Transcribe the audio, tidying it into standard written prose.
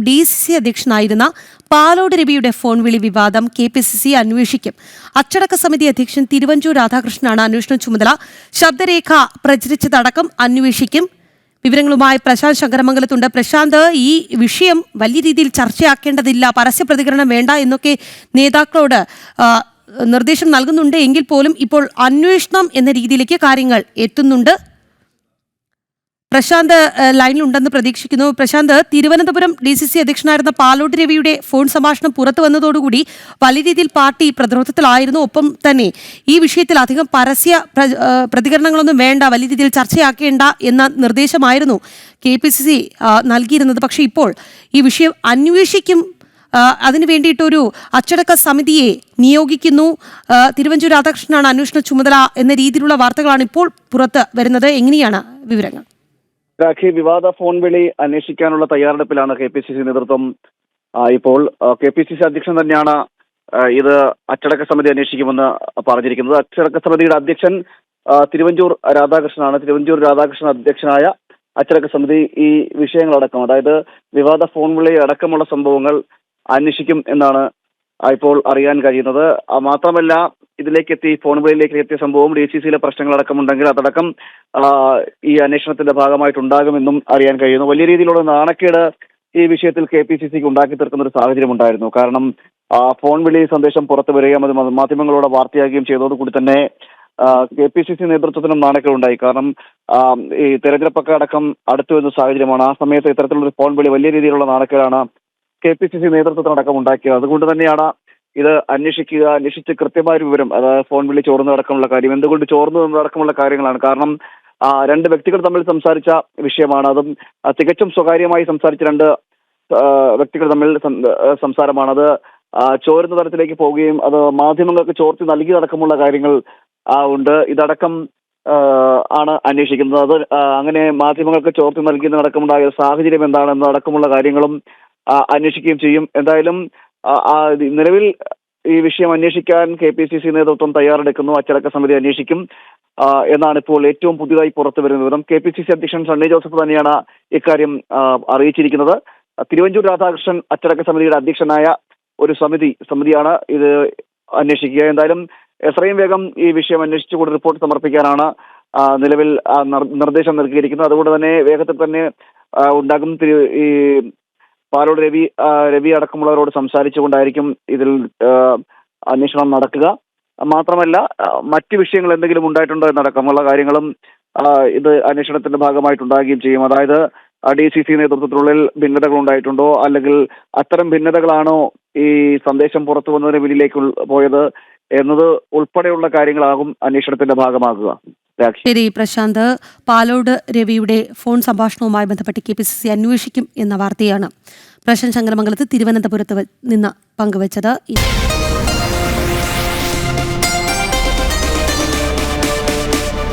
DCC അധ്യക്ഷനായിരുന്ന Palode രവിയുടെ phone വിളി വിവാദം KPCC അന്വേഷിക്കും. അച്ചടക്ക സമിതി അധ്യക്ഷൻ തിരുവഞ്ചൂർ രാധാകൃഷ്ണനാണ് അന്വേഷണ ചുമതല. ശബ്ദരേഖ പ്രചരിച്ചതടക്കം അന്വേഷിക്കും. വിവരങ്ങളുമായി പ്രശാന്ത് ശങ്കരമംഗലത്തുണ്ട്. പ്രശാന്ത്, ഈ വിഷയം വലിയ രീതിയിൽ ചർച്ചയാക്കേണ്ടതില്ല, പരസ്യ പ്രതികരണം വേണ്ട എന്നൊക്കെ നേതാക്കളോട് നിർദ്ദേശം നൽകുന്നുണ്ട് എങ്കിൽ പോലും ഇപ്പോൾ അന്വേഷണം എന്ന രീതിയിലേക്ക് കാര്യങ്ങൾ എത്തുന്നുണ്ട്. പ്രശാന്ത് ലൈനിലുണ്ടെന്ന് പ്രതീക്ഷിക്കുന്നു. പ്രശാന്ത്, തിരുവനന്തപുരം DCC അധ്യക്ഷനായിരുന്ന പാലോട് രവിയുടെ ഫോൺ സംഭാഷണം പുറത്തു വന്നതോടുകൂടി വലിയ രീതിയിൽ പാർട്ടി പ്രതിരോധത്തിലായിരുന്നു. ഒപ്പം തന്നെ ഈ വിഷയത്തിൽ അധികം പരസ്യ പ്രതികരണങ്ങളൊന്നും വേണ്ട, വലിയ രീതിയിൽ ചർച്ചയാക്കേണ്ട എന്ന നിർദ്ദേശമായിരുന്നു KPCC നൽകിയിരുന്നത്. പക്ഷേ ഇപ്പോൾ ഈ വിഷയം അന്വേഷിക്കും, അതിനു വേണ്ടിയിട്ടൊരു അച്ചടക്ക സമിതിയെ നിയോഗിക്കുന്നു, തിരുവഞ്ചൂർ രാധാകൃഷ്ണനാണ് അന്വേഷണ ചുമതല എന്ന രീതിയിലുള്ള വാർത്തകളാണ് ഇപ്പോൾ പുറത്ത് വരുന്നത്. എങ്ങനെയാണ് വിവരങ്ങൾ? വിവാദ ഫോൺ വിളി അന്വേഷിക്കാനുള്ള തയ്യാറെടുപ്പിലാണ് KPCC നേതൃത്വം. ഇപ്പോൾ KPCC അധ്യക്ഷൻ തന്നെയാണ് ഇത് അച്ചടക്ക സമിതി അന്വേഷിക്കുമെന്ന് പറഞ്ഞിരിക്കുന്നത്. അച്ചടക്ക സമിതിയുടെ അധ്യക്ഷൻ തിരുവഞ്ചൂർ രാധാകൃഷ്ണനാണ്. തിരുവഞ്ചൂർ രാധാകൃഷ്ണൻ അധ്യക്ഷനായ അച്ചടക്ക സമിതി ഈ വിഷയങ്ങളടക്കം, അതായത് വിവാദ ഫോൺ വിളി അടക്കമുള്ള സംഭവങ്ങൾ അന്വേഷിക്കും എന്നാണ് ഇപ്പോൾ അറിയാൻ കഴിയുന്നത്. മാത്രമല്ല, ഫോൺ വിളിയിലേക്ക് എത്തിയ സംഭവം DCCയിലെ പ്രശ്നങ്ങളടക്കമുണ്ടെങ്കിൽ അതടക്കം ഈ അന്വേഷണത്തിന്റെ ഭാഗമായിട്ടുണ്ടാകുമെന്നും അറിയാൻ കഴിയുന്നു. വലിയ രീതിയിലുള്ള നാണക്കേട് ഈ വിഷയത്തിൽ KPCCക്ക് ഉണ്ടാക്കി തീർക്കുന്ന ഒരു സാഹചര്യം ഉണ്ടായിരുന്നു. കാരണം ഫോൺ വിളി സന്ദേശം പുറത്തു വരികയും അത് മാധ്യമങ്ങളോട് വാർത്തയാകുകയും ചെയ്തതോടുകൂടി തന്നെ KPCC നേതൃത്വത്തിനും നാണക്കേടുണ്ടായി. കാരണം ഈ തെരഞ്ഞെടുപ്പൊക്കെ അടക്കം അടുത്തു വരുന്ന സാഹചര്യമാണ്. ആ സമയത്ത് ഇത്തരത്തിലുള്ള ഫോൺ വിളി വലിയ രീതിയിലുള്ള നാണക്കേടാണ് KPCC നേതൃത്വത്തിനടക്കം ഉണ്ടാക്കിയത്. അതുകൊണ്ട് തന്നെയാണ് ഇത് അന്വേഷിച്ച് കൃത്യമായ വിവരം, അതായത് ഫോൺ വിളി ചോർന്നതടക്കമുള്ള കാര്യം, എന്തുകൊണ്ട് ചോർന്നു എന്നതടക്കമുള്ള കാര്യങ്ങളാണ്. കാരണം രണ്ട് വ്യക്തികൾ തമ്മിൽ സംസാരിച്ച വിഷയമാണ്. അതും തികച്ചും സ്വകാര്യമായി സംസാരിച്ച രണ്ട് വ്യക്തികൾ തമ്മിൽ സംസാരമാണ്. അത് ചോരുന്ന തരത്തിലേക്ക് പോവുകയും അത് മാധ്യമങ്ങൾക്ക് ചോർത്തി നൽകിയതടക്കമുള്ള കാര്യങ്ങൾ ഉണ്ട്. ഇതടക്കം ആണ് അന്വേഷിക്കുന്നത്. അത് അങ്ങനെ മാധ്യമങ്ങൾക്ക് ചോർത്തി നൽകിയതടക്കമുണ്ടായ സാഹചര്യം എന്താണെന്നതടക്കമുള്ള കാര്യങ്ങളും അന്വേഷിക്കുകയും ചെയ്യും. എന്തായാലും നിലവിൽ ഈ വിഷയം അന്വേഷിക്കാൻ KPCC നേതൃത്വം തയ്യാറെടുക്കുന്നു. അച്ചടക്ക സമിതി അന്വേഷിക്കും എന്നാണ് ഇപ്പോൾ ഏറ്റവും പുതിയതായി പുറത്തു വരുന്ന വിവരം. KPCC അധ്യക്ഷൻ സണ്ണി ജോസഫ് തന്നെയാണ് ഇക്കാര്യം അറിയിച്ചിരിക്കുന്നത്. തിരുവഞ്ചൂർ രാധാകൃഷ്ണൻ അച്ചടക്ക സമിതിയുടെ അധ്യക്ഷനായ ഒരു സമിതിയാണ് ഇത് അന്വേഷിക്കുക. എന്തായാലും എത്രയും വേഗം ഈ വിഷയം അന്വേഷിച്ചുകൊണ്ട് റിപ്പോർട്ട് സമർപ്പിക്കാനാണ് നിലവിൽ നിർദ്ദേശം നൽകിയിരിക്കുന്നത്. അതുകൊണ്ട് തന്നെ വേഗത്തിൽ തന്നെ ഉണ്ടാകും. ഈ പാലോട് രവി അടക്കമുള്ളവരോട് സംസാരിച്ചുകൊണ്ടായിരിക്കും ഇതിൽ അന്വേഷണം നടക്കുക. മാത്രമല്ല, മറ്റ് വിഷയങ്ങൾ എന്തെങ്കിലും ഉണ്ടായിട്ടുണ്ടോ എന്നടക്കമുള്ള കാര്യങ്ങളും ഇത് അന്വേഷണത്തിന്റെ ഭാഗമായിട്ടുണ്ടാകുകയും ചെയ്യും. അതായത് DCC നേതൃത്വത്തിനുള്ളിൽ ഭിന്നതകൾ ഉണ്ടായിട്ടുണ്ടോ, അല്ലെങ്കിൽ അത്തരം ഭിന്നതകളാണോ ഈ സന്ദേശം പുറത്തു വന്നതിന് പിന്നിലേക്ക് പോയത് എന്നത് ഉൾപ്പെടെയുള്ള കാര്യങ്ങളാകും അന്വേഷണത്തിന്റെ ഭാഗമാകുക. ശരി പ്രശാന്ത്, പാലോട് രവിയുടെ ഫോൺ സംഭാഷണവുമായി ബന്ധപ്പെട്ട് KPCC അന്വേഷിക്കും എന്ന വാർത്തയാണ് പ്രശാന്ത് ശങ്കരമംഗലത്ത് തിരുവനന്തപുരത്ത് നിന്ന് പങ്കുവച്ചത്.